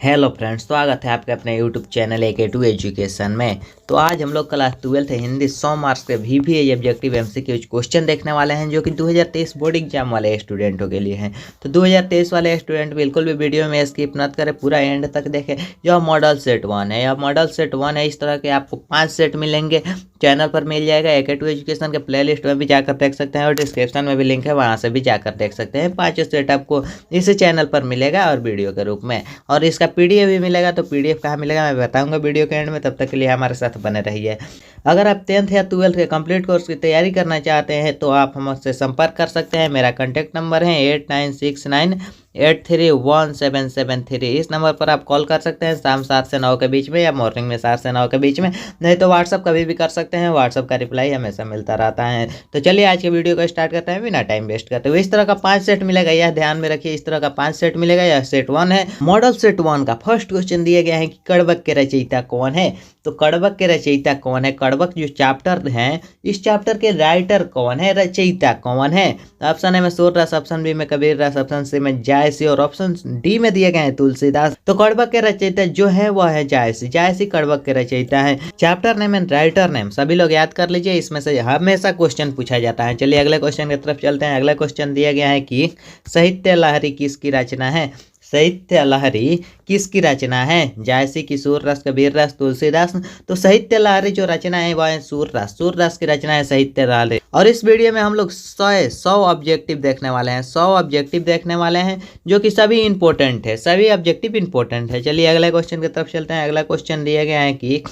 Hello friends, स्वागत है आपके अपने यूट्यूब चैनल AK2 एजुकेशन में। तो आज हम लोग क्लास 12 हिंदी 100 मार्क्स के VVA ऑब्जेक्टिव MCQ क्वेश्चन देखने वाले हैं, जो कि 2023 बोर्ड एग्जाम वाले स्टूडेंटों के लिए हैं। तो 2023 वाले स्टूडेंट बिल्कुल भी वीडियो में स्किप मत करें, पूरा एंड तक देखें। यह मॉडल सेट 1 है, यह मॉडल सेट 1 है। इस तरह के आपको 5 सेट मिलेंगे, चैनल पर मिल जाएगा। AK2 एजुकेशन के प्लेलिस्ट में भी जाकर देख सकते हैं और डिस्क्रिप्शन में भी लिंक है, वहाँ से भी जाकर देख सकते हैं। 5 सेट आपको इसी चैनल पर मिलेगा और वीडियो के रूप में, और इसका PDF भी मिलेगा। तो PDF कहाँ मिलेगा मैं बताऊंगा वीडियो के एंड में, तब तक के लिए हमारे साथ बने रहिए। अगर आप 10th या 12th के कंप्लीट कोर्स की तैयारी करना चाहते हैं तो आप हमसे संपर्क कर सकते हैं। मेरा कॉन्टैक्ट नंबर है 8969831773। इस नंबर पर आप कॉल कर सकते हैं शाम 7 से 9 के बीच में, या मॉर्निंग में 7 से 9 के बीच में। नहीं तो व्हाट्सअप कभी भी कर सकते हैं, व्हाट्सअप का रिप्लाई हमेशा मिलता रहता है। तो चलिए आज के वीडियो को स्टार्ट करते हैं बिना टाइम वेस्ट करते हुए। इस तरह का 5 सेट मिलेगा, यह ध्यान में रखिए। इस तरह का 5 सेट मिलेगा। यह सेट 1 है। मॉडल सेट 1 का फर्स्ट क्वेश्चन दिया गया है कि कड़बक के रचयिता कौन है। तो कड़बक के रचयिता कौन है, कड़बक जो चैप्टर है, इस चैप्टर के राइटर कौन है, रचयिता कौन है। ऑप्शन ए में सूरदास, ऑप्शन बी में कबीरदास, ऑप्शन सी में जायसी और ऑप्शन डी में दिए गए हैं तुलसीदास। तो कड़बक के रचयिता जो है वह है जायसी। जायसी कड़बक के रचयिता है। Chapter name and writer name सभी लोग याद कर लीजिए, इसमें से हमेशा क्वेश्चन पूछा जाता है। चलिए अगले क्वेश्चन की तरफ चलते हैं। अगला क्वेश्चन दिया गया है कि साहित्य लहरी किसकी रचना है। साहित्य लहरी किसकी रचना है, जायसी की, सूरदास, कबीरदास, तुलसीदास। तो साहित्य लहरी जो रचना है वह है सूरदास। सूरदास की रचना है साहित्य लहरी। और इस वीडियो में हम लोग 100 ऑब्जेक्टिव देखने वाले हैं। 100 ऑब्जेक्टिव देखने वाले हैं, जो कि सभी इंपॉर्टेंट है, सभी ऑब्जेक्टिव इंपॉर्टेंट है। चलिए अगले क्वेश्चन की तरफ चलते हैं। अगला क्वेश्चन दिया गया है कि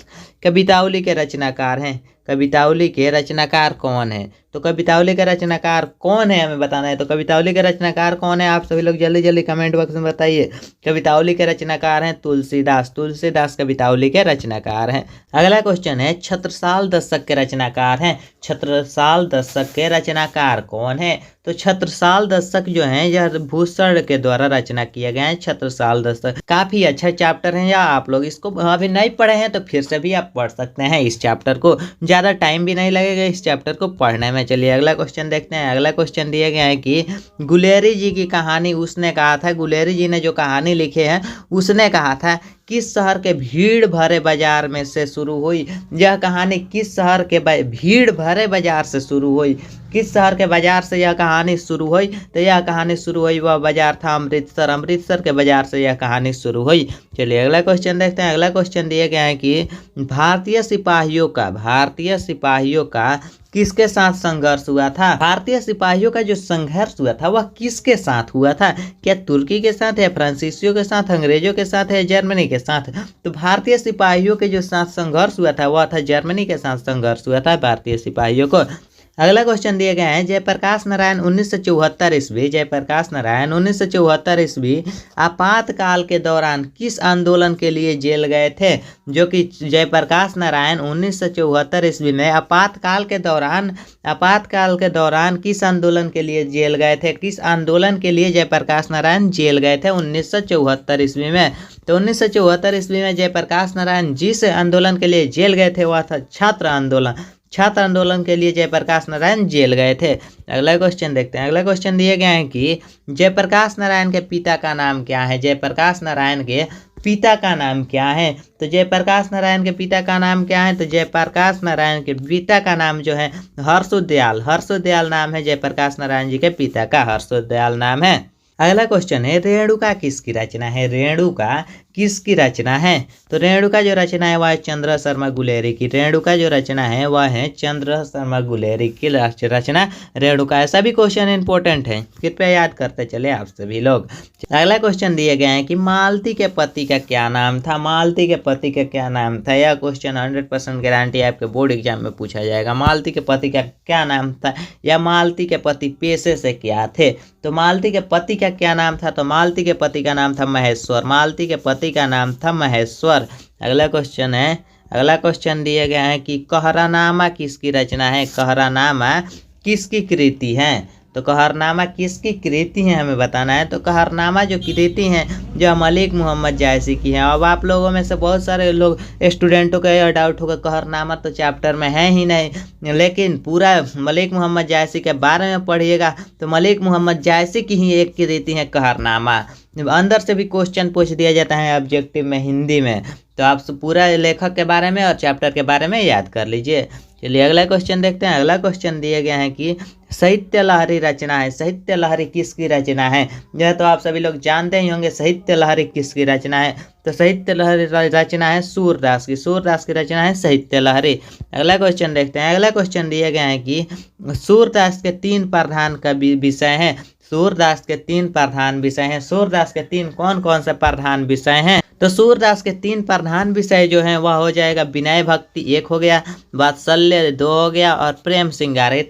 कवितावली के रचनाकार हैं। कवितावली के रचनाकार कौन है। तो कवितावली के रचनाकार कौन है हमें बताना है। तो कवितावली के रचनाकार कौन है, आप सभी लोग जल्दी जल्दी कमेंट बॉक्स में बताइए। कवितावली के रचनाकार हैं तुलसीदास। तुलसीदास कवितावली के रचनाकार हैं। अगला क्वेश्चन है छत्रसाल दशक के रचनाकार हैं। छत्रसाल दशक के रचनाकार कौन है। तो छत्रसाल दशक जो है यह भूषण के द्वारा रचना किया गया है। छत्रसाल दशक काफी अच्छा चैप्टर है, या आप लोग इसको अभी नहीं पढ़े हैं तो फिर से भी आप पढ़ सकते हैं इस चैप्टर को। ज्यादा टाइम भी नहीं लगेगा इस चैप्टर को पढ़ने में। चलिए अगला क्वेश्चन देखते हैं। अगला क्वेश्चन दिया गया है कि गुलेरी जी की कहानी उसने कहा था। गुलेरी जी ने जो कहानी लिखे है उसने कहा था किस शहर के भीड़ भरे बाजार में से शुरू हुई। यह कहानी किस शहर के भीड़ भरे बाजार से शुरू हुई। किस शहर के बाजार से यह कहानी शुरू हुई। तो यह कहानी शुरू हुई, वह बाजार था अमृतसर। अमृतसर के बाजार से यह कहानी शुरू हुई। चलिए अगला क्वेश्चन देखते हैं। अगला क्वेश्चन दिया गया है कि भारतीय सिपाहियों का किसके साथ संघर्ष हुआ था। भारतीय सिपाहियों का जो संघर्ष हुआ था वह किसके साथ हुआ था। क्या तुर्की के साथ, या फ्रांसीसियों के साथ, अंग्रेजों के साथ, या जर्मनी के साथ। तो भारतीय सिपाहियों के जो साथ संघर्ष हुआ था वह था जर्मनी के साथ संघर्ष हुआ था भारतीय सिपाहियों को। अगला क्वेश्चन दिया गया है जयप्रकाश नारायण 1974 ईस्वी। जयप्रकाश नारायण 1974 ईस्वी आपातकाल के दौरान किस आंदोलन के लिए जेल गए थे। जो कि जयप्रकाश नारायण 1974 ईस्वी में आपातकाल के दौरान किस आंदोलन के लिए जेल गए थे। किस आंदोलन के लिए जयप्रकाश नारायण जेल गए थे 1974 ईस्वी में। तो 1974 ईस्वी में जयप्रकाश नारायण जिस आंदोलन के लिए जेल गए थे वह था छात्र आंदोलन। छात्र आंदोलन के लिए जयप्रकाश नारायण जेल गए थे। अगला क्वेश्चन देखते हैं। अगला क्वेश्चन दिए गए हैं कि जयप्रकाश नारायण के पिता का नाम क्या है। जयप्रकाश नारायण के पिता का नाम क्या है। तो जयप्रकाश नारायण के पिता का नाम क्या है। तो जयप्रकाश नारायण के पिता का नाम जो है हर्षोदयाल। हर्षोदयाल नाम है जयप्रकाश नारायण जी के पिता का, हर्षोदयाल नाम है। अगला क्वेश्चन है रेणुका किसकी रचना है। रेणुका किसकी रचना है। तो रेणुका जो रचना है वह है चंद्र शर्मा गुलेरी की। रेणुका जो रचना है वह है चंद्र शर्मा गुलेरी की रचना रेणुका है। सभी क्वेश्चन इंपॉर्टेंट हैं, कृपया याद करते चले आप सभी लोग। अगला क्वेश्चन दिए गए हैं कि मालती के पति का क्या नाम था। मालती के पति का क्या नाम था। यह क्वेश्चन 100% गारंटी आपके बोर्ड एग्जाम में पूछा जाएगा। मालती के पति का क्या नाम था, या मालती के पति पेशे से क्या थे। तो मालती के पति का क्या नाम था। तो मालती के पति का नाम था महेश्वर। मालती के पति का नाम था महेश्वर। अगला क्वेश्चन दिया गया है कि कहरानामा किसकी रचना है। कहरानामा किसकी कृति है। तो कहरनामा किसकी कृति है हमें बताना है। तो कहरनामा जो कृति है जो मलिक मोहम्मद जायसी की है। अब आप लोगों में से बहुत सारे लोग स्टूडेंटों का यह डाउट होगा कहरनामा तो चैप्टर में है ही नहीं, लेकिन पूरा मलिक मोहम्मद जायसी के बारे में पढ़िएगा तो मलिक मोहम्मद जायसी की ही एक कृति है कहरनामा। अंदर से भी क्वेश्चन पूछ दिया जाता है ऑब्जेक्टिव में हिंदी में। तो आप पूरा लेखक के बारे में और चैप्टर के बारे में याद कर लीजिए। चलिए अगला क्वेश्चन देखते हैं। अगला क्वेश्चन दिया गया है कि साहित्य लहरी रचना है। साहित्य लहरी किसकी रचना है? यह तो आप सभी लोग जानते ही होंगे साहित्य लहरी किसकी रचना है। तो साहित्य लहरी रचना है सूरदास की। सूरदास की रचना है साहित्य लहरी। अगला क्वेश्चन देखते हैं। अगला क्वेश्चन दिया गया है कि सूरदास के 3 प्रधान कवि विषय हैं। सूरदास के 3 प्रधान विषय हैं। सूरदास के 3 कौन कौन से प्रधान विषय हैं? तो सूरदास के 3 प्रधान विषय जो हैं वह हो जाएगा विनय भक्ति 1 हो गया, वात्सल्य 2 हो गया और प्रेम श्रृंगार। ये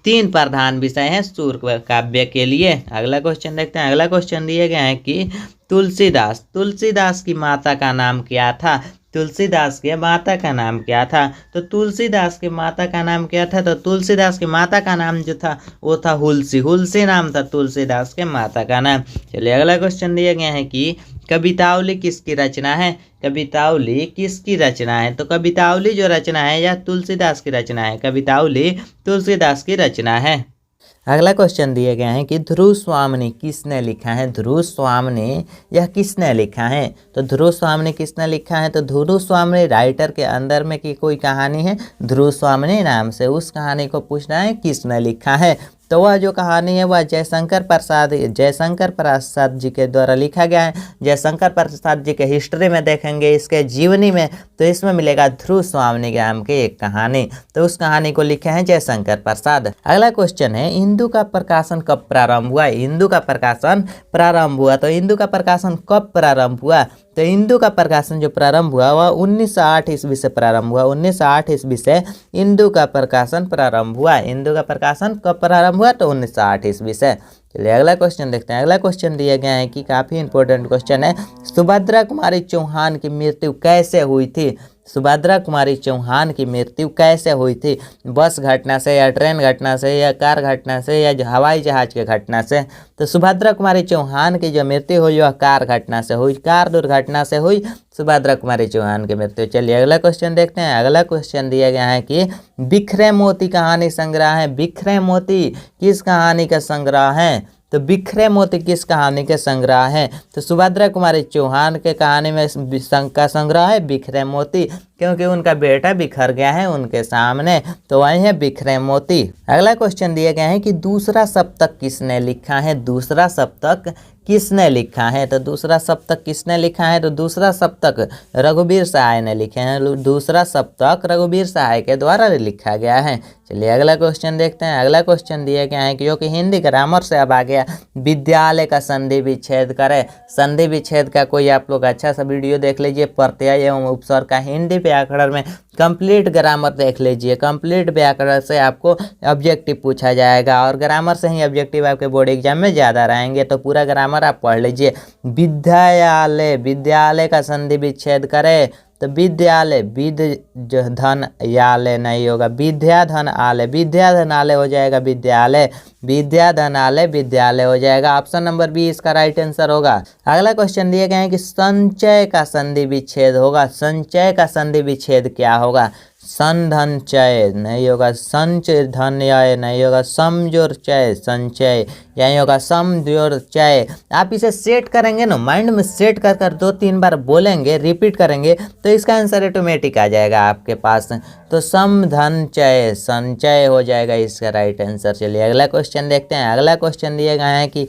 तीन प्रधान विषय हैं सूर काव्य के लिए। अगला क्वेश्चन देखते हैं। अगला क्वेश्चन दिए गए हैं कि तुलसीदास की माता का नाम क्या था? तुलसीदास के माता का नाम क्या था? तो तुलसीदास के माता का नाम क्या था? तो तुलसीदास की माता का नाम जो था वो था हुलसी। हुलसी नाम था तुलसीदास के माता का नाम। चलिए अगला क्वेश्चन दिया गया है कि कवितावली किसकी रचना है? कवितावली किसकी रचना है? तो कवितावली जो रचना है यह तुलसीदास की रचना है। कवितावली तुलसीदास की रचना है। अगला क्वेश्चन दिए गए हैं कि ध्रुव स्वामिनी किसने लिखा है? ध्रुव स्वामिनी यह किसने लिखा है? तो ध्रुव स्वामिनी किसने लिखा है? तो ध्रुव स्वामिनी राइटर के अंदर में की कोई कहानी है ध्रुव स्वामिनी नाम से, उस कहानी को पूछना है किसने लिखा है। तो वह जो कहानी है वह जयशंकर प्रसाद जी के द्वारा लिखा गया है। जयशंकर प्रसाद जी के हिस्ट्री में देखेंगे, इसके जीवनी में, तो इसमें मिलेगा ध्रुव स्वामिनी नाम की एक कहानी। तो उस कहानी को लिखे हैं जयशंकर प्रसाद। अगला क्वेश्चन है इंदु का प्रकाशन कब प्रारंभ हुआ? इंदु का प्रकाशन प्रारंभ हुआ। तो इंदु का प्रकाशन कब प्रारंभ हुआ? तो इंदु का प्रकाशन जो प्रारंभ हुआ वह 1908 ईस्वी से प्रारंभ हुआ। 1908 ईस्वी से इंदु का प्रकाशन प्रारंभ हुआ। इंदु का प्रकाशन कब प्रारंभ हुआ? तो 1908 ईस्वी से। चलिए अगला क्वेश्चन देखते हैं। अगला क्वेश्चन दिया गया है कि काफ़ी इंपॉर्टेंट क्वेश्चन है, सुभद्रा कुमारी चौहान की मृत्यु कैसे हुई थी? सुभद्रा कुमारी चौहान की मृत्यु कैसे हुई थी? बस घटना से या ट्रेन घटना से या कार घटना से या हवाई जहाज के घटना से? तो सुभद्रा कुमारी चौहान की जो मृत्यु हुई वह कार घटना से हुई, कार दुर्घटना से हुई सुभद्रा कुमारी चौहान की मृत्यु। चलिए अगला क्वेश्चन देखते हैं। अगला क्वेश्चन दिया गया है कि बिखरे मोती कहानी संग्रह है। बिखरे मोती किस कहानी का संग्रह है? तो बिखरे मोती किस कहानी के संग्रह है? तो सुभद्रा कुमारी चौहान के कहानी में का संग्रह है बिखरे मोती, क्योंकि उनका बेटा बिखर गया है उनके सामने, तो वही है बिखरे मोती। अगला क्वेश्चन दिया गया है कि दूसरा सप्तक किसने लिखा है? दूसरा सप्तक किसने लिखा है? तो दूसरा सप्तक किसने लिखा है? तो दूसरा सप्तक रघुवीर सहाय ने लिखे हैं। दूसरा सप्तक रघुवीर सहाय के द्वारा लिखा गया है। चलिए अगला क्वेश्चन देखते हैं। अगला क्वेश्चन दिया गया है कि जो कि हिंदी ग्रामर से अब आ गया, विद्यालय का संधि विच्छेद करे। संधि विच्छेद का कोई आप लोग अच्छा सा वीडियो देख लीजिए, प्रत्यय एवं उपसर्ग का हिंदी व्याकरण में कंप्लीट ग्रामर देख लीजिए। कंप्लीट व्याकरण से आपको ऑब्जेक्टिव पूछा जाएगा और ग्रामर से ही ऑब्जेक्टिव आपके बोर्ड एग्जाम में ज़्यादा रहेंगे, तो पूरा ग्रामर आप पढ़ लीजिए। विद्यालय, विद्यालय का संधि विच्छेद करे तो विद्यालय, विद धन यालय नहीं होगा, विद्या धन आलय, विद्या धन आलय हो जाएगा विद्यालय, विद्या धन आलय विद्यालय हो जाएगा। ऑप्शन नंबर बी इसका राइट आंसर होगा। अगला क्वेश्चन दिए गए हैं कि संचय का संधि विच्छेद होगा। संचय का संधि विच्छेद क्या होगा? संधन चय नहीं होगा, संच धन्यय नहीं होगा, समजोर चय संचय यही होगा, समजोर चय। आप इसे सेट करेंगे ना, माइंड में सेट कर कर 2-3 बार बोलेंगे, रिपीट करेंगे, तो इसका आंसर ऑटोमेटिक आ जाएगा आपके पास। तो समधन चय संचय हो जाएगा इसका राइट आंसर। चलिए अगला क्वेश्चन देखते हैं। अगला क्वेश्चन दिया गया है कि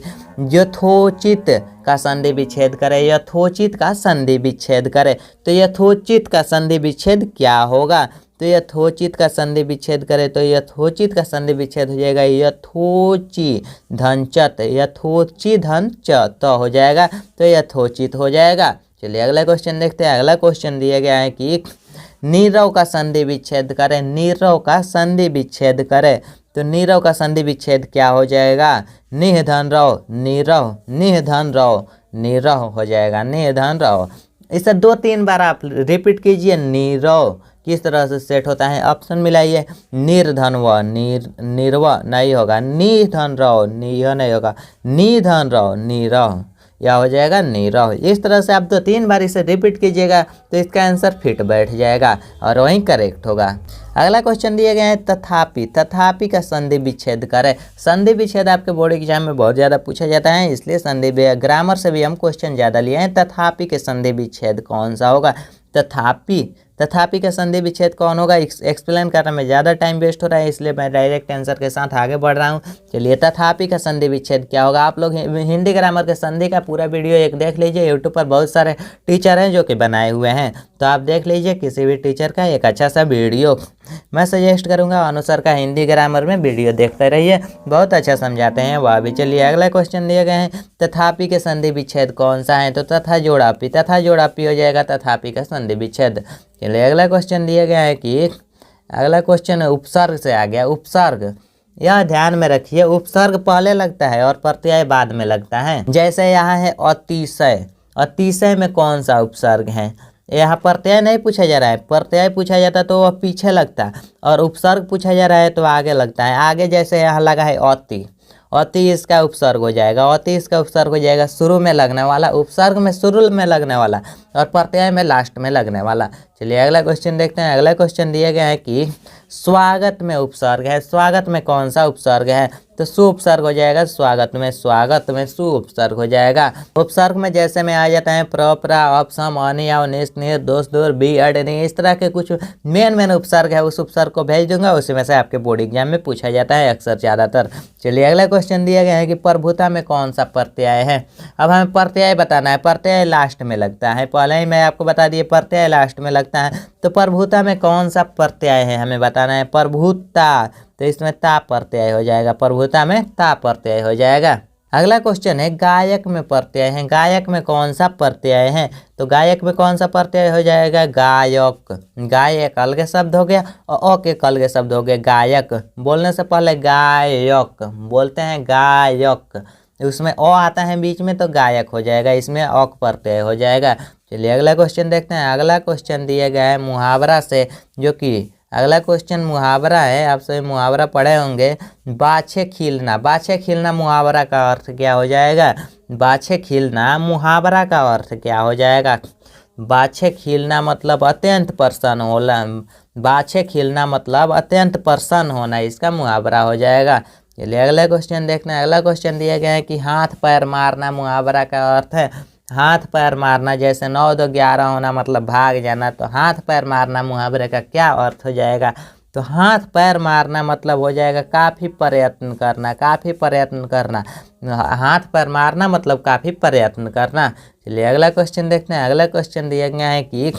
यथोचित का संधि विच्छेद करे। यथोचित का संधि विच्छेद करे तो यथोचित का संधि विच्छेद क्या होगा? तो यथोचित का संधि विच्छेद करे तो यथोचित का संधि विच्छेद हो जाएगा यथोची धन चत, यथोची धन च हो जाएगा, तो यथोचित हो जाएगा। चलिए अगला क्वेश्चन देखते हैं। अगला क्वेश्चन दिया गया है कि नीरव का संधि विच्छेद करे। नीरव का संधि विच्छेद करे तो नीरव का संधि विच्छेद क्या हो जाएगा? निह धन रव नीरव, निह धन रव नीरव हो जाएगा, निह धन रव। इसे 2-3 बार आप रिपीट कीजिए। नीरव किस तरह से सेट होता है? ऑप्शन मिलाइए। निर्धन व निर्व नहीं होगा, निधन रव निह नहीं होगा, निधन रव नीरव, या हो जाएगा नीरव। इस तरह से आप 2-3 बार इसे रिपीट कीजिएगा तो इसका आंसर फिट बैठ जाएगा और वही करेक्ट होगा। अगला क्वेश्चन दिए गए हैं तथापि। तथापि का संधि विच्छेद करें। संधि विच्छेद आपके बोर्ड एग्जाम में बहुत ज़्यादा पूछा जाता है, इसलिए संधि ग्रामर से भी हम क्वेश्चन ज़्यादा लिए हैं। तथापि के संधि विच्छेद कौन सा होगा? तथापि का संधि विच्छेद कौन होगा? एक्सप्लेन करने में ज़्यादा टाइम वेस्ट हो रहा है, इसलिए मैं डायरेक्ट आंसर के साथ आगे बढ़ रहा हूँ। चलिए, तथापि का संधि विच्छेद क्या होगा? आप लोग हिंदी ग्रामर के संधि का पूरा वीडियो एक देख लीजिए, यूट्यूब पर बहुत सारे टीचर हैं जो कि बनाए हुए हैं, तो आप देख लीजिए किसी भी टीचर का एक अच्छा सा वीडियो। मैं सजेस्ट करूंगा अनुसार का हिंदी ग्रामर में वीडियो देखते रहिए, बहुत अच्छा समझाते हैं वह भी। चलिए, अगला क्वेश्चन दिए गए हैं तथापि के संधि विच्छेद कौन सा है? तो तथा जोड़ापि हो जाएगा तथापि का संधि विच्छेद। चलिए, अगला क्वेश्चन दिया गया है कि अगला क्वेश्चन उपसर्ग से आ गया। उपसर्ग, यह ध्यान में रखिए, उपसर्ग पहले लगता है और प्रत्यय बाद में लगता है। जैसे यहाँ है अतिशय, अतिशय में कौन सा उपसर्ग है? यहाँ प्रत्यय नहीं पूछा जा रहा है, प्रत्यय पूछा जाता तो वह पीछे लगता है, और उपसर्ग पूछा जा रहा है तो आगे लगता है। आगे जैसे यहाँ लगा है अति, अति इसका उपसर्ग हो जाएगा, अति इसका उपसर्ग हो जाएगा शुरू में लगने वाला, उपसर्ग में शुरू में लगने वाला और प्रत्यय में लास्ट में लगने वाला। चलिए, अगला क्वेश्चन देखते हैं। अगला क्वेश्चन दिया गया है कि स्वागत में उपसर्ग है। स्वागत में कौन सा उपसर्ग है? तो सु उपसर्ग हो जाएगा स्वागत में सु उपसर्ग हो जाएगा। उपसर्ग में जैसे में आ जाता है प्र, प्रा, अप, सम, अनि, अव, निस, निर, दोष, दूर, बी, अड, नि, इस तरह के कुछ मेन उपसर्ग है, उस उपसर्ग को भेज दूंगा, उसी में से आपके बोर्ड एग्जाम में पूछा जाता है अक्सर ज़्यादातर। चलिए, अगला क्वेश्चन दिया गया है कि प्रभुता में कौन सा प्रत्यय है? अब हमें प्रत्यय बताना है, प्रत्यय लास्ट में लगता है, पहले ही मैं आपको बता दिए प्रत्यय लास्ट में लगता है, तो प्रभुता में कौन सा प्रत्यय है हमें बताना है। प्रभुता, तो इसमें ता प्रत्यय हो जाएगा, प्रभुता में ता प्रत्यय हो जाएगा। अगला क्वेश्चन है गायक में प्रत्यय है। गायक में कौन सा प्रत्यय है? तो गायक में कौन सा प्रत्यय हो जाएगा? गायक। गायक अलग शब्द हो गया और अ के अलग शब्द हो गए। गायक बोलने से पहले गायक बोलते हैं, गायक, उसमें अ आता है बीच में तो गायक हो जाएगा, इसमें अक प्रत्यय हो जाएगा। चलिए, अगला क्वेश्चन देखते हैं। अगला क्वेश्चन दिया गया है मुहावरा से, जो कि अगला क्वेश्चन मुहावरा है, आप सभी मुहावरा पढ़े होंगे। बाछे खिलना, बाछे खिलना मुहावरा का अर्थ क्या हो जाएगा? बाछे खिलना मुहावरा का अर्थ क्या हो जाएगा? बाछे खिलना मतलब अत्यंत प्रसन्न होना, बाछे खिलना मतलब अत्यंत प्रसन्न होना, इसका मुहावरा हो जाएगा। चलिए, अगला क्वेश्चन देखना है। अगला क्वेश्चन दिया गया है कि हाथ पैर मारना मुहावरा का अर्थ है। हाथ पैर मारना, जैसे 9 2 11 होना मतलब भाग जाना, तो हाथ पैर मारना मुहावरे का क्या अर्थ हो जाएगा? तो हाथ पैर मारना मतलब हो जाएगा काफ़ी प्रयत्न करना, काफ़ी प्रयत्न करना। हाथ पैर मारना मतलब काफ़ी प्रयत्न करना। चलिए, अगला क्वेश्चन देखते हैं। अगला क्वेश्चन दिया गया है कि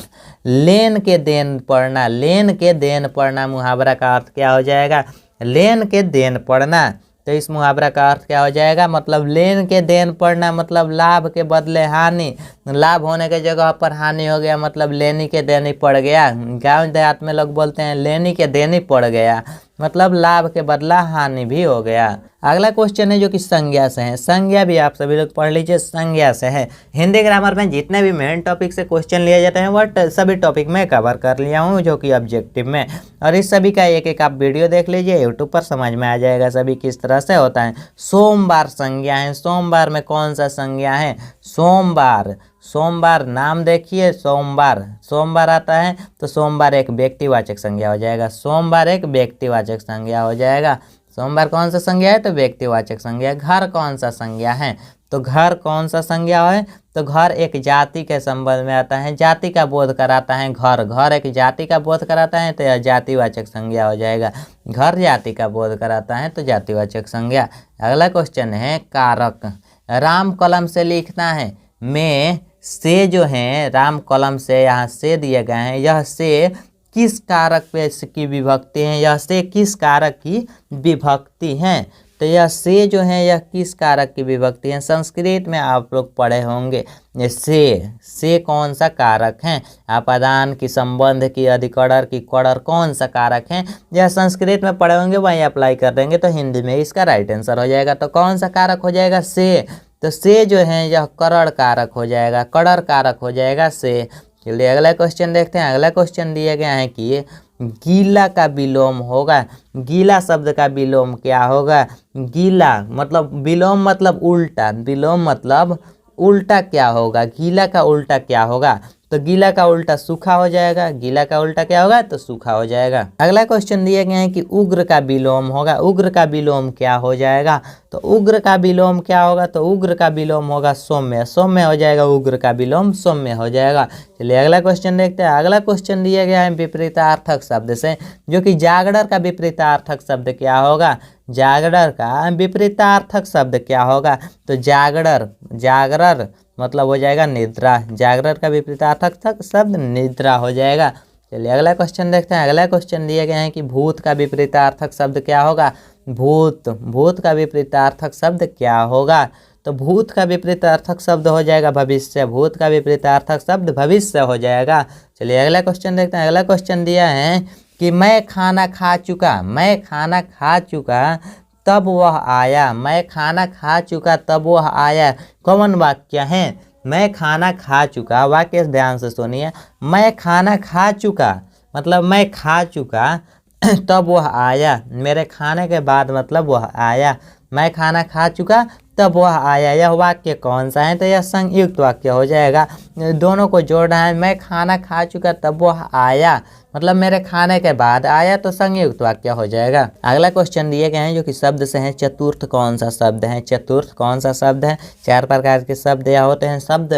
लेन के देन पढ़ना, लेन के देन पढ़ना मुहावरा का अर्थ क्या हो जाएगा? लेन के देन पढ़ना, तो इस मुहावरा का अर्थ क्या हो जाएगा? मतलब लेन के देन पढ़ना मतलब लाभ के बदले हानि, लाभ होने के जगह पर हानि हो गया, मतलब लेनी के देनी पड़ गया। गांव देहात में लोग बोलते हैं लेनी के देनी पड़ गया, मतलब लाभ के बदला हानि भी हो गया। अगला क्वेश्चन है जो कि संज्ञा से है। संज्ञा भी आप सभी लोग पढ़ लीजिए, संज्ञा से है। हिंदी ग्रामर में जितने भी मेन टॉपिक से क्वेश्चन लिए जाते हैं वह सभी टॉपिक में कवर कर लिया हूँ, जो कि ऑब्जेक्टिव में, और इस सभी का एक एक आप वीडियो देख लीजिए, यूट्यूब पर समझ में आ जाएगा सभी किस तरह से होता है। सोमवार संज्ञा है। सोमवार में कौन सा संज्ञा है? सोमवार, सोमवार नाम देखिए, सोमवार, सोमवार आता है तो सोमवार एक व्यक्तिवाचक संज्ञा हो जाएगा, सोमवार एक व्यक्तिवाचक संज्ञा हो जाएगा। सोमवार कौन सा संज्ञा है? तो व्यक्तिवाचक संज्ञा। घर कौन सा संज्ञा है? तो घर कौन सा संज्ञा है? तो घर एक जाति के संबंध में आता है, जाति का बोध कराता है। घर, घर एक जाति का बोध कराता है तो यह जातिवाचक संज्ञा हो जाएगा। घर जाति का बोध कराता है तो जातिवाचक संज्ञा। अगला क्वेश्चन है कारक। राम कलम से लिखना है में से जो है, राम कलम से यहाँ से दिए गए हैं, यह से किस कारक पे की विभक्ति है? यह से किस कारक की विभक्ति है? तो यह से जो है यह किस कारक की विभक्ति है? संस्कृत में आप लोग पढ़े होंगे ये से कौन सा कारक है? आपादान की, संबंध की, अधिकरण की, कड़र कौन सा कारक है? यह संस्कृत में पढ़े होंगे, वहीं अप्लाई कर देंगे तो हिंदी में इसका राइट आंसर हो जाएगा। तो कौन सा कारक हो जाएगा? से। तो से जो है यह कड़र कारक हो जाएगा, कड़र कारक हो जाएगा से। चलिए, अगला क्वेश्चन देखते हैं। अगला क्वेश्चन दिया गया है कि गीला का विलोम होगा। गीला शब्द का विलोम क्या होगा? गीला मतलब विलोम मतलब उल्टा, विलोम मतलब उल्टा क्या होगा, गीला का उल्टा क्या होगा, तो गीला का उल्टा सूखा हो जाएगा, गीला का उल्टा क्या होगा, तो सूखा हो जाएगा। अगला क्वेश्चन दिया गया है कि उग्र का विलोम होगा, उग्र का विलोम क्या हो जाएगा, तो उग्र का विलोम क्या होगा, तो उग्र का विलोम होगा सौम्य, सौम्य हो जाएगा, उग्र का विलोम सौम्य हो जाएगा। चलिए अगला क्वेश्चन देखते हैं। अगला क्वेश्चन दिया गया है विपरीतार्थक शब्द से, जो कि जागरण का विपरीतार्थक शब्द क्या होगा, जागरण का विपरीतार्थक शब्द क्या होगा, तो जागरण, जागरण मतलब हो जाएगा निद्रा, जागरण का विपरीतार्थक शब्द निद्रा हो जाएगा। चलिए अगला क्वेश्चन देखते हैं। अगला क्वेश्चन दिए गए हैं कि भूत का विपरीतार्थक शब्द क्या होगा, भूत, भूत का विपरीतार्थक शब्द क्या होगा, तो भूत का विपरीतार्थक शब्द हो जाएगा भविष्य, भूत का विपरीतार्थक शब्द भविष्य हो जाएगा। चलिए अगला क्वेश्चन देखते हैं। अगला क्वेश्चन दिया है कि मैं खाना खा चुका, मैं खाना खा चुका तब वह आया, मैं खाना खा चुका तब वह आया, कौन वाक्य है, मैं खाना खा चुका, वाक्य ध्यान से सुनिए, मैं खाना खा चुका मतलब मैं खा चुका तब वह आया, मेरे खाने के बाद मतलब वह आया, मैं खाना खा चुका तब वह आया, यह वाक्य कौन सा है, तो यह संयुक्त वाक्य हो जाएगा, दोनों को जोड़ना है, मैं खाना खा चुका तब वह आया मतलब मेरे खाने के बाद आया, तो संयुक्त वाक्य हो जाएगा। अगला क्वेश्चन दिए गए हैं जो कि शब्द से हैं, चतुर्थ कौन सा शब्द है, चतुर्थ कौन सा शब्द है, 4 प्रकार के शब्द या होते हैं शब्द,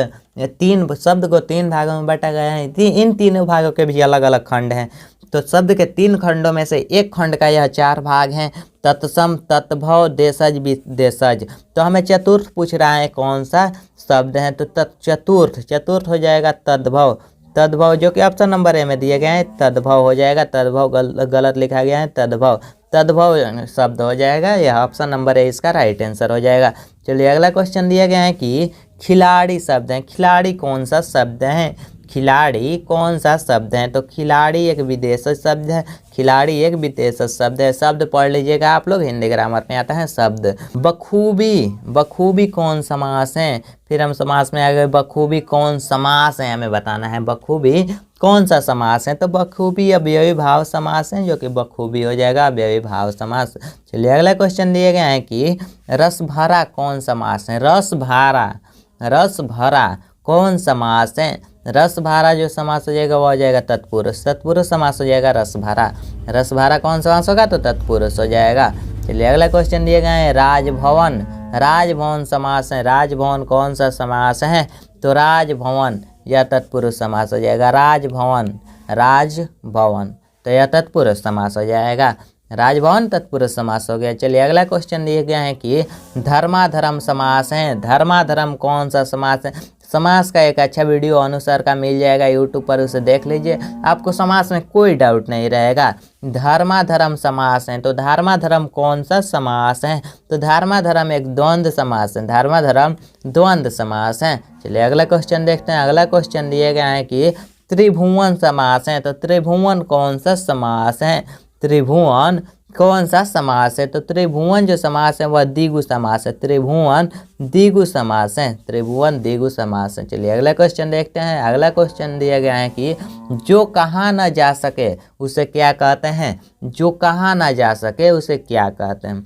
3 शब्द को 3 भागों में बांटा गया है, इन तीनों भागों के भी अलग अलग खंड हैं, तो शब्द के 3 खंडों में से एक खंड का यह 4 भाग हैं, तत्सम, तत्भव, देशज, विदेशज, तो हमें चतुर्थ पूछ रहा है कौन सा शब्द है, तो चतुर्थ, चतुर्थ हो जाएगा तद्भव, तद्भव जो कि ऑप्शन नंबर ए में दिए गए हैं, तद्भव हो जाएगा, तद्भव गलत लिखा गया है, तद्भव, तद्भव शब्द हो जाएगा, यह ऑप्शन नंबर ए इसका राइट आंसर हो जाएगा। चलिए अगला क्वेश्चन दिया गया है कि खिलाड़ी शब्द है, खिलाड़ी कौन सा शब्द है, खिलाड़ी कौन सा शब्द है, तो खिलाड़ी एक विदेशी शब्द है, खिलाड़ी एक विदेशी शब्द है, शब्द पढ़ लीजिएगा आप लोग, हिंदी ग्रामर में आता है शब्द। बखूबी, बखूबी कौन समास है, फिर हम समास में आ गए, बखूबी कौन समास है हमें बताना है, बखूबी कौन सा समास है, तो बखूबी अव्ययी भाव समास है, जो कि बखूबी हो जाएगा अव्ययी भाव समास। चलिए अगला क्वेश्चन दिए गए हैं कि रस भरा कौन समास है, रस भरा, रस भरा कौन समास है, रस भरा जो समास हो जाएगा वो हो जाएगा तत्पुरुष, तत्पुरुष समास हो जाएगा रस भरा, रस भरा कौन समास होगा, तो तत्पुरुष हो जाएगा। चलिए अगला क्वेश्चन दिए गए हैं राजभवन, राजभवन समास है, राजभवन कौन सा समास है, तो राजभवन यह तत्पुरुष समास हो जाएगा, राजभवन, राजभवन तो यह तत्पुरुष समास हो जाएगा, राजभवन तत्पुरुष समास हो गया। चलिए अगला क्वेश्चन दिए गए हैं कि धर्माधर्म समास है, धर्माधर्म कौन सा समास है, समास का एक अच्छा वीडियो अनुसार का मिल जाएगा यूट्यूब पर, उसे देख लीजिए, आपको समास में कोई डाउट नहीं रहेगा। धर्माधर्म समास है, तो धर्माधर्म कौन सा समास है, तो धर्माधर्म एक द्वंद्व समास है, धर्माधर्म द्वंद्व समास है। चलिए अगला क्वेश्चन देखते हैं। अगला क्वेश्चन दिए गए हैं कि त्रिभुवन समास है, तो त्रिभुवन कौन सा समास है, त्रिभुवन कौन सा समास है, तो त्रिभुवन जो समास है वह द्विगु समास है, त्रिभुवन द्विगु समास है, त्रिभुवन द्विगु समास है। चलिए अगला क्वेश्चन देखते हैं। अगला क्वेश्चन दिया गया है कि जो कहा न जा सके उसे क्या कहते हैं, जो कहा न जा सके उसे क्या कहते हैं,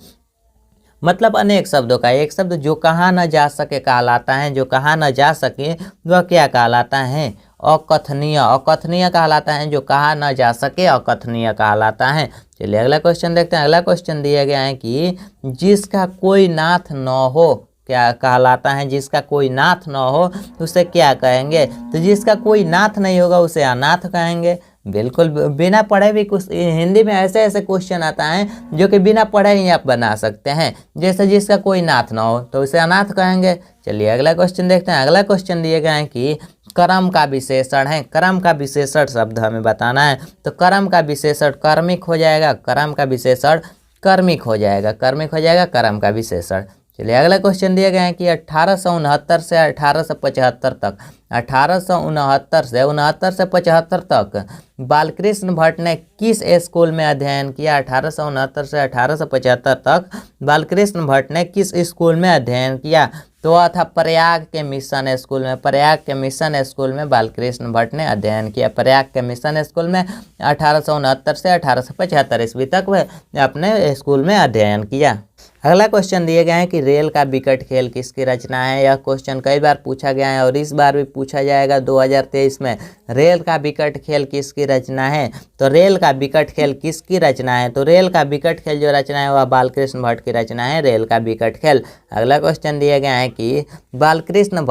मतलब अनेक शब्दों का एक शब्द जो कहा न जा सके कहलाता है, जो कहा न जा सके वह क्या कहलाता है, अकथनीय, अकथनीय कहलाता है, जो कहा न जा सके अकथनीय कहलाता है। चलिए अगला क्वेश्चन देखते हैं। अगला क्वेश्चन दिया गया है कि जिसका कोई नाथ न हो क्या कहलाता है, जिसका कोई नाथ न हो उसे क्या कहेंगे, तो जिसका कोई नाथ नहीं होगा उसे अनाथ कहेंगे। बिल्कुल बिना पढ़े भी कुछ हिंदी में ऐसे ऐसे क्वेश्चन आता है जो कि बिना पढ़े ही आप बना सकते हैं, जैसे जिसका कोई नाथ ना हो तो उसे अनाथ कहेंगे। चलिए अगला क्वेश्चन देखते हैं। अगला क्वेश्चन दिए गए हैं कि कर्म का विशेषण है, कर्म का विशेषण शब्द हमें बताना है, तो कर्म का विशेषण कर्मिक हो जाएगा, कर्म का विशेषण कर्मिक हो जाएगा, कर्मिक हो जाएगा कर्म का विशेषण। चलिए अगला क्वेश्चन दिया गया है कि 1869 से 1875 तक, 1869 से 75 तक बालकृष्ण भट्ट ने किस स्कूल में अध्ययन किया, 1869 से 1875 तक बालकृष्ण भट्ट ने किस स्कूल में अध्ययन किया, तो वह था प्रयाग के मिशन स्कूल में, प्रयाग के मिशन स्कूल में बालकृष्ण भट्ट ने अध्ययन किया, प्रयाग के मिशन स्कूल में 1869 से 1875 ईस्वी तक वह अपने स्कूल में अध्ययन किया। अगला क्वेश्चन दिए गए हैं कि रेल का विकट खेल किसकी रचना है। यह क्वेश्चन कई बार पूछा गया है और इस बार भी पूछा जाएगा 2023 में। रेल का विकट खेल किसकी रचना है, तो रेल का विकट खेल किसकी रचना है, तो रेल का विकट खेल जो रचना है वह बालकृष्ण भट्ट की रचना है, रेल का विकट खेल। अगला क्वेश्चन दिए गए हैं कि बालकृष्ण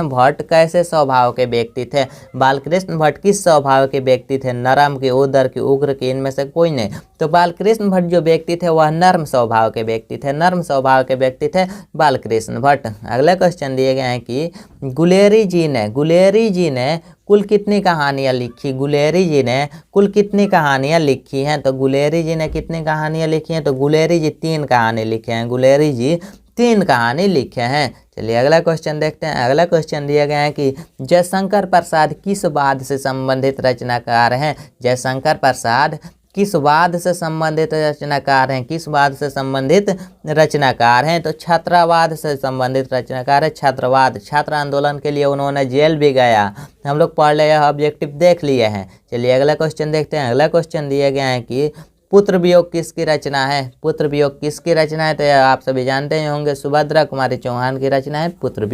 भट्ट कैसे स्वभाव के व्यक्ति थे। बालकृष्ण भट्ट किस स्वभाव के व्यक्ति थे, नरम के, उदर के, उग्र के, इनमें से कोई नहीं। तो बालकृष्ण भट्ट जो व्यक्ति थे वह नर्म स्वभाव के व्यक्ति थे, नर्म स्वभाव के व्यक्ति थे बालकृष्ण भट्ट। अगला क्वेश्चन दिए गए हैं कि गुलेरी जी ने कुल कितनी कहानियाँ लिखी। गुलेरी जी ने कुल कितनी कहानियाँ लिखी हैं, तो गुलेरी जी ने कितनी कहानियाँ लिखी हैं, तो गुलेरी जी 3 कहानी लिखे हैं, गुलेरी जी 3 कहानी लिखे हैं। चलिए अगला क्वेश्चन देखते हैं। अगला क्वेश्चन दिया गया है कि जयशंकर प्रसाद किस वाद से संबंधित रचनाकार हैं। जयशंकर प्रसाद किस वाद से संबंधित रचनाकार हैं, किस वाद से संबंधित रचनाकार हैं, तो छात्रवाद से संबंधित रचनाकार है, छात्रवाद। छात्र आंदोलन के लिए उन्होंने जेल भी गया, हम लोग पढ़ लिए, ऑब्जेक्टिव देख लिए हैं। चलिए अगला क्वेश्चन देखते हैं। अगला क्वेश्चन दिए गए हैं कि पुत्र वियोग किसकी रचना है। पुत्र वियोग किसकी रचना है, तो आप सभी जानते ही होंगे, सुभद्रा कुमारी चौहान की रचना है पुत्र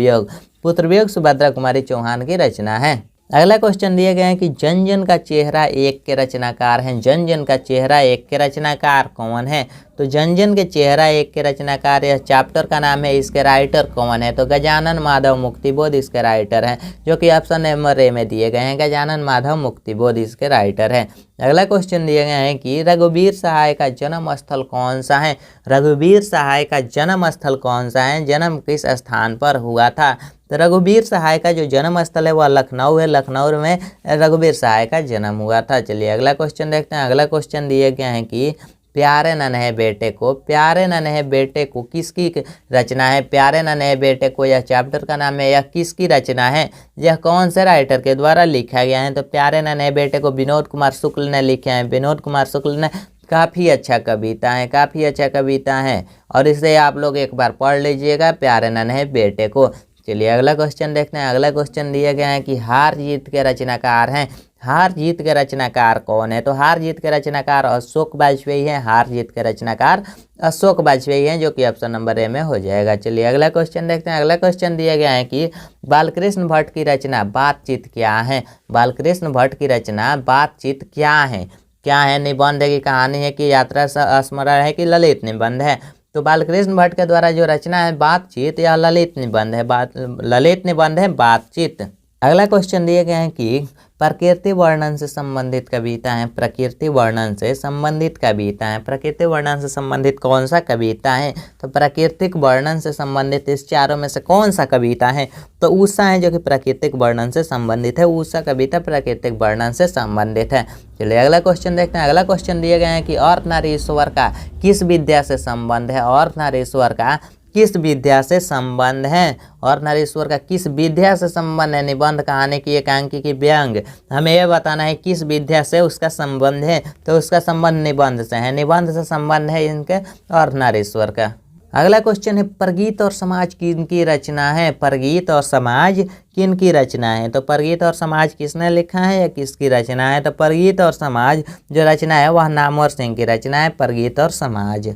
वियोग सुभद्रा कुमारी चौहान की रचना है। अगला क्वेश्चन दिए गए हैं कि जन जन का चेहरा एक के रचनाकार हैं। जन जन का चेहरा एक के रचनाकार कौन है, तो जन जन के चेहरा एक के रचनाकार, यह चैप्टर का नाम है, इसके राइटर कौन है, तो गजानन माधव मुक्तिबोध इसके राइटर हैं, जो कि ऑप्शन नंबर ए में दिए गए हैं, गजानन माधव मुक्तिबोध इसके राइटर हैं। अगला क्वेश्चन दिए गए हैं कि रघुवीर सहाय का जन्म स्थल कौन सा है। रघुवीर सहाय का जन्म स्थल कौन सा है, जन्म किस स्थान पर हुआ था, तो रघुवीर सहाय का जो जन्म स्थल है वह लखनऊ है, लखनऊ में रघुवीर सहाय का जन्म हुआ था। चलिए अगला क्वेश्चन देखते हैं। अगला क्वेश्चन दिए गए हैं कि प्यारे नन्हे बेटे को किसकी रचना है। प्यारे नन्हे बेटे को, यह चैप्टर का नाम है, यह किसकी रचना है, यह कौन से राइटर के द्वारा लिखा गया है, तो प्यारे नन्हे बेटे को विनोद कुमार शुक्ल ने लिखे हैं, विनोद कुमार शुक्ल ने। काफ़ी अच्छा कविता है और इसे आप लोग एक बार पढ़ लीजिएगा, प्यारे नन्हे बेटे को। चलिए अगला क्वेश्चन देखते हैं। अगला क्वेश्चन दिए गए हैं कि हार जीत के रचनाकार हैं। हार जीत के रचनाकार कौन है, तो हार जीत के रचनाकार अशोक वाजपेयी हैं, हार जीत के रचनाकार अशोक वाजपेयी हैं, जो कि ऑप्शन नंबर ए में हो जाएगा। चलिए अगला क्वेश्चन देखते हैं। अगला क्वेश्चन दिया गया है कि बालकृष्ण भट्ट की रचना बातचीत क्या है। बालकृष्ण भट्ट की रचना बातचीत क्या है, निबंध है कि कहानी है कि यात्रा स्मरण है कि ललित निबंध है, तो बालकृष्ण भट्ट के द्वारा जो रचना है बातचीत या ललित निबंध है, ललित निबंध है बातचीत। अगला क्वेश्चन दिए गए हैं कि प्रकृति वर्णन से संबंधित कविता है। प्रकृति वर्णन से संबंधित कविता है, प्रकृति वर्णन से संबंधित कौन सा कविता है, तो प्राकृतिक वर्णन से संबंधित इस चारों में से कौन सा कविता है, तो उषा है, जो कि प्राकृतिक वर्णन से संबंधित है, उषा कविता प्राकृतिक वर्णन से संबंधित है। चलिए अगला क्वेश्चन देखते हैं। अगला क्वेश्चन दिए गए हैं कि अर्धनारीश्वर का किस विद्या से संबंध है। अर्धनारीश्वर का किस विद्या से संबंध है, और नरेश्वर का किस विद्या से संबंध है, निबंध, कहानी की, एकांकी की, व्यंग, हमें यह बताना है किस विद्या से उसका संबंध है, तो उसका संबंध निबंध से है, निबंध से संबंध है इनके और नरेश्वर का। अगला क्वेश्चन है परगीत और समाज किनकी रचना है। परगीत और समाज किनकी रचना है, तो परगीत और समाज किसने लिखा है या किसकी रचना है, तो परगीत और समाज जो रचना है वह नामवर सिंह की रचना है, परगीत और समाज।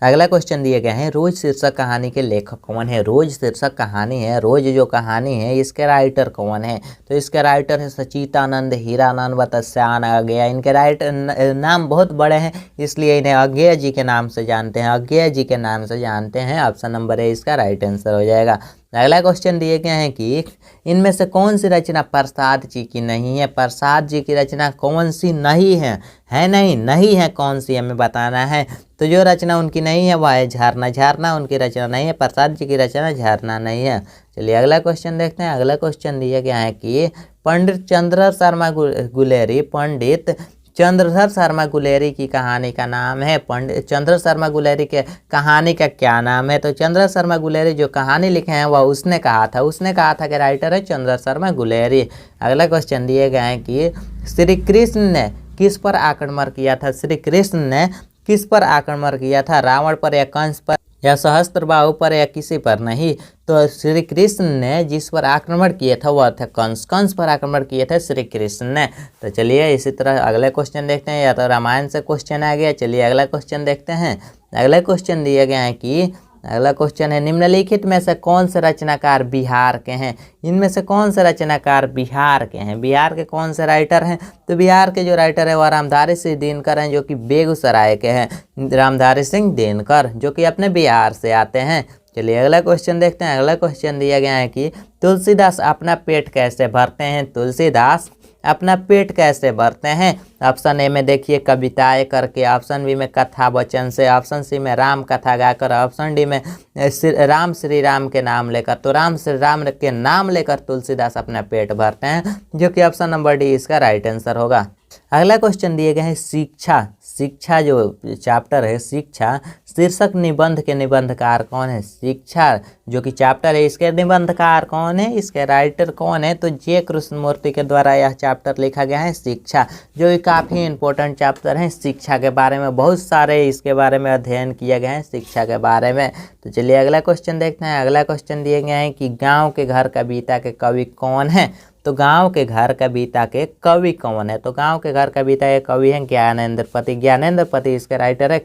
अगला क्वेश्चन दिए गए हैं रोज शीर्षक कहानी के लेखक कौन है। रोज शीर्षक कहानी है, रोज जो कहानी है इसके राइटर कौन है, तो इसके राइटर है सचितानंद, हीरानंद, वत्स्यान अज्ञेय। इनके राइटर नाम बहुत बड़े हैं इसलिए इन्हें अज्ञेय जी के नाम से जानते हैं, अज्ञेय जी के नाम से जानते हैं। ऑप्शन नंबर ए इसका राइट आंसर हो जाएगा। अगला क्वेश्चन दिए गए हैं कि इनमें से कौन सी रचना प्रसाद जी की नहीं है। प्रसाद जी की रचना कौन सी नहीं है, नहीं है कौन सी हमें बताना है, तो जो रचना उनकी नहीं है वह है झरना, झरना उनकी रचना नहीं है, प्रसाद जी की रचना झरना नहीं है। चलिए अगला क्वेश्चन देखते हैं। अगला क्वेश्चन दिया गया है कि पंडित चंद्रधर शर्मा गुलेरी, पंडित चंद्रधर शर्मा गुलेरी की कहानी का नाम है, पंडित चंद्रधर शर्मा गुलेरी के कहानी का क्या नाम है, तो चंद्रधर शर्मा गुलेरी जो कहानी लिखे हैं वह उसने कहा था कि राइटर है चंद्रधर शर्मा गुलेरी। अगला क्वेश्चन दिए गए हैं कि श्री कृष्ण ने किस पर आक्रमण किया था। श्री कृष्ण ने किस पर आक्रमण किया था, रावण पर या कंस पर, या सहस्त्र बाहु पर या किसी पर नहीं। तो श्री कृष्ण ने जिस पर आक्रमण किए था वह थे कंस। कंस पर आक्रमण किए थे श्री कृष्ण ने। तो चलिए इसी तरह अगले क्वेश्चन देखते हैं। या तो रामायण से क्वेश्चन आ गया। चलिए अगला क्वेश्चन देखते हैं। अगला क्वेश्चन दिया गया है कि अगला क्वेश्चन है निम्नलिखित में से कौन से रचनाकार बिहार के हैं। इनमें से कौन से रचनाकार बिहार के हैं। बिहार के कौन से राइटर हैं। तो बिहार के जो राइटर है वह रामधारी सिंह दिनकर हैं, जो कि बेगूसराय के हैं। रामधारी सिंह दिनकर जो कि अपने बिहार से आते हैं। चलिए अगला क्वेश्चन देखते हैं। अगला क्वेश्चन दिया गया है कि तुलसीदास अपना पेट कैसे भरते हैं। तुलसीदास अपना पेट कैसे भरते हैं। ऑप्शन ए में देखिए कविताएं करके, ऑप्शन बी में कथा वचन से, ऑप्शन सी में राम कथा गाकर, ऑप्शन डी में राम श्री राम के नाम लेकर। तो राम श्री राम के नाम लेकर तुलसीदास अपना पेट भरते हैं, जो कि ऑप्शन नंबर डी इसका राइट आंसर होगा। अगला क्वेश्चन दिए गए हैं शिक्षा। शिक्षा जो चैप्टर है शिक्षा शीर्षक निबंध के निबंधकार कौन है। शिक्षा जो कि चैप्टर है इसके निबंधकार कौन है, इसके राइटर कौन है। तो जे कृष्णमूर्ति के द्वारा यह चैप्टर लिखा गया है शिक्षा, जो कि काफ़ी इंपॉर्टेंट चैप्टर है शिक्षा के बारे में। बहुत सारे इसके बारे में अध्ययन किए गए हैं शिक्षा के बारे में। तो चलिए अगला क्वेश्चन देखते हैं। अगला क्वेश्चन दिए गए हैं कि गाँव के घर कविता के कवि कौन है। तो गांव के घर कविता के कवि कौन है। तो गांव के घर कविता के कवि हैं ज्ञानेंद्र पति। ज्ञानेंद्र पति इसके राइटर है।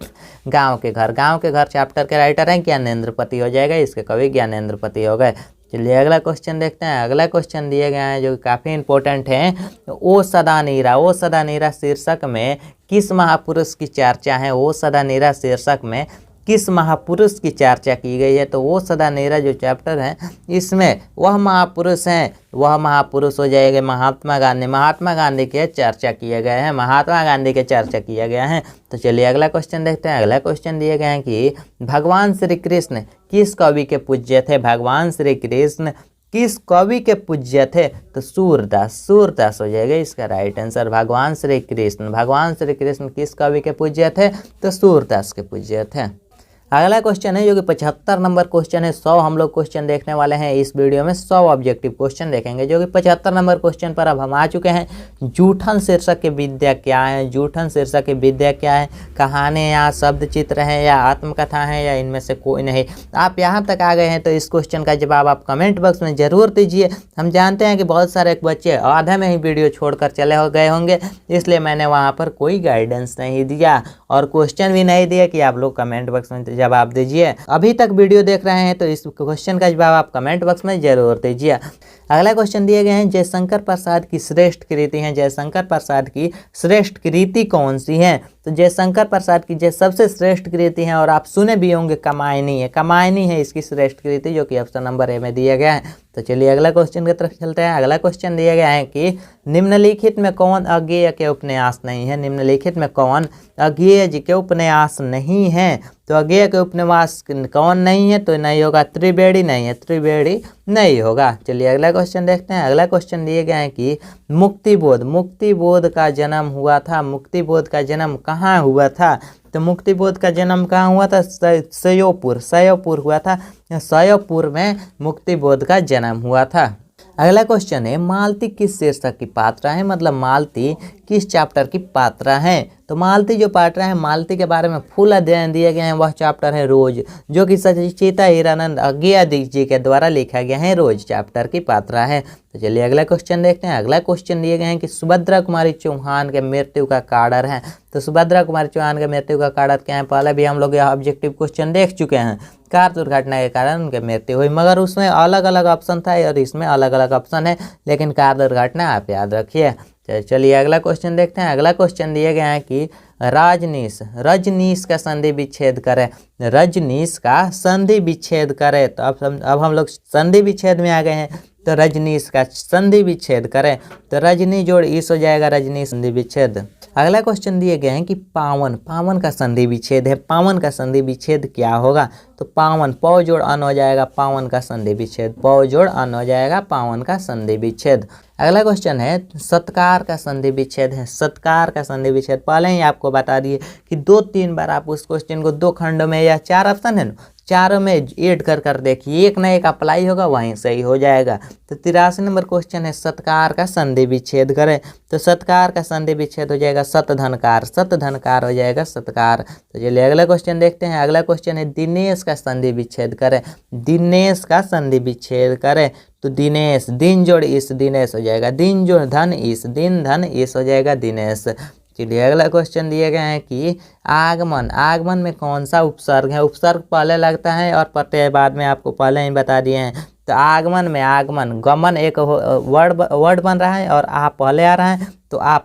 गांव के घर चैप्टर के राइटर हैं ज्ञानेंद्र पति हो जाएगा, इसके कवि ज्ञानेंद्र पति हो गए। चलिए अगला क्वेश्चन देखते हैं। अगला क्वेश्चन दिए गए हैं जो काफ़ी इंपॉर्टेंट हैं। ओ सदा नीरा शीर्षक में किस महापुरुष की चर्चा है। ओ सदा नीरा शीर्षक में किस महापुरुष की चर्चा की गई है। तो वो सदा नीरा जो चैप्टर है इसमें वह महापुरुष हैं, वह महापुरुष हो जाएगा महात्मा गांधी। महात्मा गांधी के चर्चा किए गए हैं, महात्मा गांधी के चर्चा किया गया है। तो चलिए अगला क्वेश्चन देखते हैं। अगला क्वेश्चन दिए गए हैं कि भगवान श्री कृष्ण किस कवि के पूज्य थे। भगवान श्री कृष्ण किस कवि के पूज्य थे। तो सूरदास हो जाएगा इसका राइट आंसर। भगवान श्री कृष्ण किस कवि के पूज्य थे। तो सूरदास के पूज्य थे। अगला क्वेश्चन है जो कि 75 नंबर क्वेश्चन है। 100 हम लोग क्वेश्चन देखने वाले हैं इस वीडियो में। 100 ऑब्जेक्टिव क्वेश्चन देखेंगे, जो कि 75 नंबर क्वेश्चन पर अब हम आ चुके हैं। जूठन शीर्षक की विद्या क्या है। जूठन शीर्षक की विद्या क्या है। कहानी या शब्द चित्र है या आत्मकथा है या इनमें से कोई नहीं। आप यहाँ तक आ गए हैं तो इस क्वेश्चन का जवाब आप कमेंट बॉक्स में ज़रूर दीजिए। हम जानते हैं कि बहुत सारे बच्चे आधे में ही वीडियो छोड़कर चले हो गए होंगे, इसलिए मैंने वहाँ पर कोई गाइडेंस नहीं दिया और क्वेश्चन भी नहीं दिया कि आप लोग कमेंट बॉक्स में जवाब दीजिए। अभी तक वीडियो देख रहे हैं तो इस क्वेश्चन का जवाब आप कमेंट बॉक्स में जरूर दीजिए। अगला क्वेश्चन दिए गए हैं जयशंकर प्रसाद की श्रेष्ठ कृति है। जयशंकर प्रसाद की श्रेष्ठ कृति कौन सी है। तो जयशंकर प्रसाद की जो सबसे श्रेष्ठ कृति है और आप सुने भी होंगे कमायनी है। कमायनी है इसकी श्रेष्ठ कृति, जो कि ऑप्शन नंबर ए में दिया गया है। तो चलिए अगला क्वेश्चन की तरफ चलते हैं। अगला क्वेश्चन दिया गया है कि निम्नलिखित में कौन अज्ञेय के उपन्यास नहीं है। निम्नलिखित में कौन अज्ञेय जी के उपन्यास नहीं है। तो अज्ञेय के उपन्यास कौन नहीं है। तो नहीं होगा त्रिवेणी नहीं है, त्रिवेणी नहीं होगा। चलिए अगला क्वेश्चन देखते हैं। अगला क्वेश्चन दिए गए हैं कि मुक्तिबोध का जन्म हुआ था। मुक्तिबोध का जन्म कहाँ हुआ था। तो मुक्तिबोध का जन्म कहाँ हुआ था। सयोपुर हुआ था। सयोपुर में मुक्तिबोध का जन्म हुआ था। अगला क्वेश्चन है मालती किस शीर्षक की पात्रा है। मतलब मालती किस चैप्टर की पात्रा है। तो मालती जो पात्रा है, मालती के बारे में फुल अध्ययन दिए गए हैं। वह चैप्टर है रोज, जो कि सचिता हीरानंद अज्ञेय जी के द्वारा लिखा गया है। रोज चैप्टर की पात्रा है। तो चलिए अगला क्वेश्चन देखते हैं। अगला क्वेश्चन दिए गए हैं कि सुभद्रा कुमारी चौहान के मृत्यु का कारण है। तो सुभद्रा कुमारी चौहान के मृत्यु का कारण क्या है। पहले भी हम लोग यह ऑब्जेक्टिव क्वेश्चन देख चुके हैं। कार दुर्घटना के कारण उनके मृत्यु हुई, मगर उसमें अलग अलग ऑप्शन था और इसमें अलग अलग ऑप्शन है, लेकिन कार दुर्घटना आप याद रखिए। चलिए अगला क्वेश्चन देखते हैं। अगला क्वेश्चन दिए गए हैं कि रजनीश का संधि विच्छेद करें। रजनीश का संधि विच्छेद करें। तो अब हम लोग संधि विच्छेद में आ गए हैं। तो रजनीश का संधि विच्छेद करें। तो रजनी जोड़ ईस हो जाएगा, रजनी संधि विच्छेद। अगला क्वेश्चन दिए गए हैं कि पावन का संधि विच्छेद है। पावन का संधि विच्छेद क्या होगा। तो पावन पौ जोड़ अन हो जाएगा, पावन का संधि विच्छेद। पौ जोड़ अन हो जाएगा, पावन का संधि विच्छेद। अगला क्वेश्चन है सत्कार का संधि विच्छेद है। सत्कार का संधि विच्छेद पहले ही आपको बता दिए कि 2-3 बार आप उस क्वेश्चन को 2 खंडों में या 4 ऑप्शन है ना, चारों में ऐड कर देखिए, एक ना एक अप्लाई होगा, वहीं सही हो जाएगा। तो 83 नंबर क्वेश्चन है सत्कार का संधि विच्छेद करें। तो सत्कार का संधि विच्छेद हो जाएगा सतधनकार, सतधनकार हो जाएगा सत्कार। तो चलिए अगला क्वेश्चन देखते हैं। अगला क्वेश्चन है दिनेश का संधि विच्छेद करें। दिनेश का संधि विच्छेद करें। तो दिनेश, दिन जोड़ इस, दिनेश हो जाएगा दिन जोड़ धन इस, दिन धन इस हो जाएगा दिनेश। चलिए अगला क्वेश्चन दिए गए हैं कि आगमन, आगमन में कौन सा उपसर्ग है। उपसर्ग पहले लगता है और प्रत्यय बाद में, आपको पहले ही बता दिए हैं। तो आगमन में आगमन, गमन एक वर्ड बन रहा है और आ पहले आ रहा है, तो आ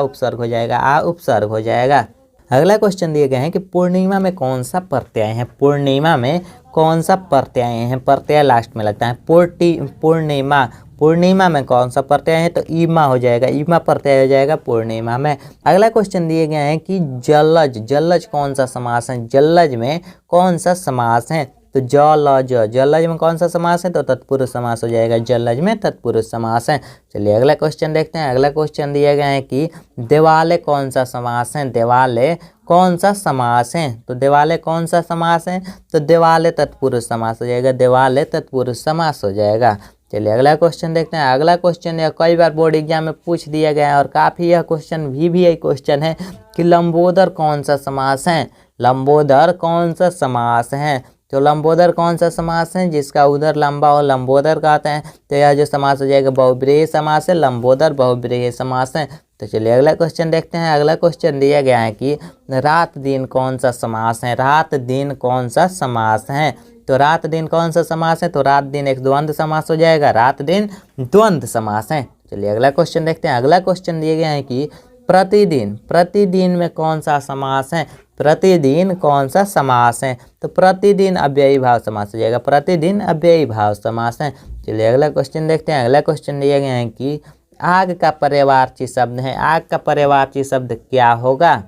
उपसर्ग हो जाएगा, आ उपसर्ग हो जाएगा। अगला क्वेश्चन दिए गए हैं कि पूर्णिमा में कौन सा प्रत्यय है। पूर्णिमा में कौन सा प्रत्यय है, प्रत्यय लास्ट में लगता है। पूर्णिमा, पूर्णिमा में कौन सा प्रत्यय है। तो ईमा हो जाएगा, ईमा प्रत्यय हो जाएगा पूर्णिमा में। अगला क्वेश्चन दिए गए हैं कि जलज, जलज कौन सा समास है। जलज में कौन सा समास है। तो जलज, जलज में कौन सा समास है। तो तत्पुरुष समास हो जाएगा, जलज में तत्पुरुष समास है। चलिए अगला क्वेश्चन देखते हैं। अगला क्वेश्चन दिए गए हैं कि देवालय कौन सा समास है। देवालय कौन सा समास है। तो देवालय कौन सा समास है। तो देवालय तत्पुरुष समास हो जाएगा, देवालय तत्पुरुष समास हो जाएगा। चलिए अगला क्वेश्चन देखते हैं। अगला क्वेश्चन यह कई बार बोर्ड एग्जाम में पूछ दिया गया है और काफ़ी यह क्वेश्चन भी एक क्वेश्चन है कि लंबोदर कौन सा समास है। लंबोदर कौन सा समास है। तो लंबोदर कौन सा समास है, जिसका उदर लंबा हो लंबोदर कहते हैं। तो यह जो समास हो जाएगा बहुब्रीहि समास है, लंबोदर बहुब्रीहि समास है। तो चलिए अगला क्वेश्चन देखते हैं। अगला क्वेश्चन दिया गया है कि रात दिन कौन सा समास है। रात दिन कौन सा समास है। तो रात दिन कौन सा समास है। तो रात दिन एक द्वंद्व समास हो जाएगा, रात दिन द्वंद्व समास है। चलिए अगला क्वेश्चन देखते हैं। अगला क्वेश्चन दिए गए हैं कि प्रतिदिन, प्रतिदिन में कौन सा समास है। प्रतिदिन कौन सा समास है। तो प्रतिदिन अव्ययी भाव समास हो जाएगा, प्रतिदिन अव्ययी भाव समास है। चलिए अगला क्वेश्चन देखते हैं। अगला क्वेश्चन दिए गए हैं कि आग का पर्यायवाची शब्द है। आग का पर्यायवाची शब्द क्या होगा।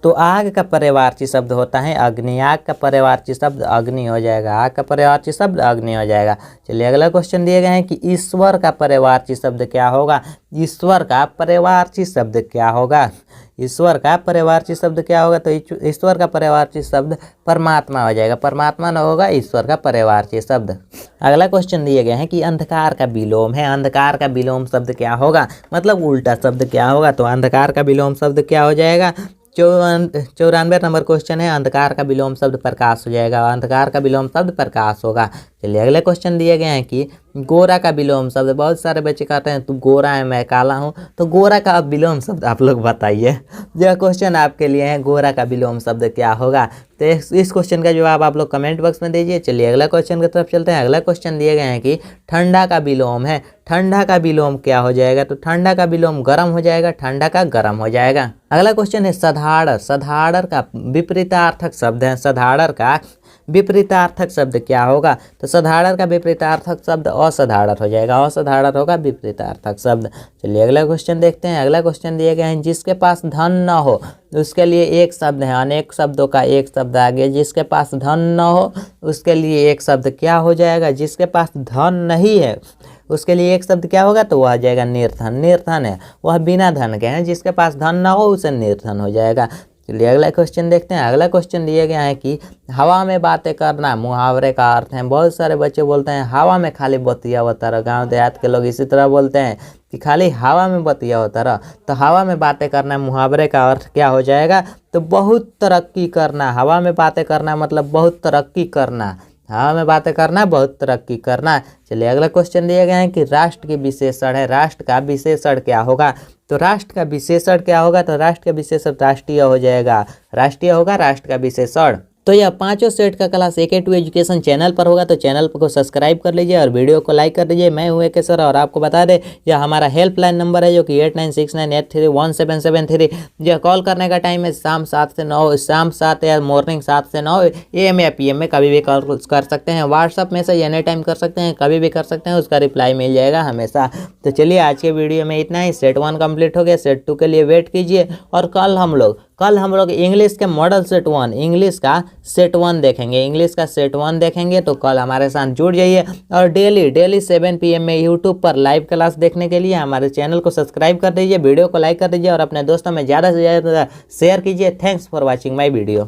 तो आग का पर्यायवाची शब्द होता है अग्नि। आग का पर्यायवाची शब्द अग्नि हो जाएगा, आग का पर्यायवाची शब्द अग्नि हो जाएगा। चलिए अगला क्वेश्चन दिए गए हैं कि ईश्वर का पर्यायवाची शब्द क्या होगा। ईश्वर का पर्यायवाची शब्द क्या होगा। ईश्वर का पर्यायवाची शब्द क्या होगा। तो ईश्वर का पर्यायवाची शब्द परमात्मा हो जाएगा, परमात्मा न होगा ईश्वर का पर्यायवाची शब्द। अगला क्वेश्चन दिए गए हैं कि अंधकार का विलोम है। अंधकार का विलोम शब्द क्या होगा, मतलब उल्टा शब्द क्या होगा। तो अंधकार का विलोम शब्द क्या हो जाएगा। 94 नंबर क्वेश्चन है। अंधकार का विलोम शब्द प्रकाश हो जाएगा, अंधकार का विलोम शब्द प्रकाश होगा। चलिए अगले क्वेश्चन दिए गए हैं कि गोरा का विलोम शब्द। बहुत सारे बच्चे कहते हैं तू गोरा है मैं काला हूँ, तो गोरा का विलोम शब्द आप लोग बताइए। यह क्वेश्चन आपके लिए है, गोरा का विलोम शब्द क्या होगा। तो इस क्वेश्चन का जवाब आप लोग कमेंट बॉक्स में दीजिए। चलिए अगला क्वेश्चन की तरफ चलते हैं। अगला क्वेश्चन दिए गए हैं कि ठंडा का विलोम है। ठंडा का विलोम क्या हो जाएगा। तो ठंडा का विलोम गर्म हो जाएगा, ठंडा का गर्म हो जाएगा। अगला क्वेश्चन है सधाड़र। सधाड़र का विपरीतार्थक शब्द है। सधाड़र का विपरीतार्थक शब्द क्या होगा। तो सधाड़र का विपरीतार्थक शब्द असाधारण हो जाएगा, असाधारण होगा विपरीतार्थक शब्द। चलिए अगला क्वेश्चन देखते हैं। अगला क्वेश्चन दिए गए हैं जिसके पास धन न हो, उसके लिए एक शब्द है, अनेक शब्दों का एक शब्द आ गया। जिसके पास धन न हो उसके लिए एक शब्द क्या हो जाएगा। जिसके पास धन नहीं है उसके लिए एक शब्द क्या होगा। तो वह आ जाएगा निर्धन। निर्धन है वह बिना धन के हैं, जिसके पास धन ना हो उसे निर्धन हो जाएगा। चलिए अगला क्वेश्चन देखते हैं। अगला क्वेश्चन दिया गया है कि हवा में बातें करना मुहावरे का अर्थ है। बहुत सारे बच्चे बोलते हैं हवा में खाली बतिया होता रहा। गाँव देहात के लोग इसी तरह बोलते हैं कि खाली हवा में बतिया होता रहा। तो हवा में बातें करना मुहावरे का अर्थ क्या हो जाएगा। तो बहुत तरक्की करना। हवा में बातें करना मतलब बहुत तरक्की करना। हवा में बातें करना बहुत तरक्की करना। चलिए अगला क्वेश्चन दिया गया है कि राष्ट्र के विशेषण है। राष्ट्र का विशेषण क्या होगा। तो राष्ट्र का विशेषण क्या होगा। तो राष्ट्र का विशेषण राष्ट्रीय हो जाएगा, राष्ट्रीय होगा राष्ट्र का विशेषण। तो यह पांचों सेट का क्लास AK2 एजुकेशन चैनल पर होगा, तो चैनल को सब्सक्राइब कर लीजिए और वीडियो को लाइक कर दीजिए। मैं हूं AK सर और आपको बता दें यह हमारा हेल्पलाइन नंबर है जो कि 8969831773। यह कॉल करने का टाइम है शाम 7 से 9, शाम 7 या मॉर्निंग 7 से 9 AM या PM में कभी भी कॉल कर सकते हैं। व्हाट्सअप में से एनी टाइम कर सकते हैं, कभी भी कर सकते हैं, उसका रिप्लाई मिल जाएगा हमेशा। तो चलिए आज के वीडियो में इतना ही। सेट 1 कंप्लीट हो गया, सेट 2 के लिए वेट कीजिए। और कल हम लोग इंग्लिश के मॉडल सेट 1, इंग्लिश का सेट 1 देखेंगे। इंग्लिश का सेट 1 देखेंगे तो कल हमारे साथ जुड़ जाइए। और डेली 7 PM में यूट्यूब पर लाइव क्लास देखने के लिए हमारे चैनल को सब्सक्राइब कर दीजिए, वीडियो को लाइक कर दीजिए और अपने दोस्तों में ज़्यादा से ज़्यादा शेयर कीजिए। Thanks for watching my video.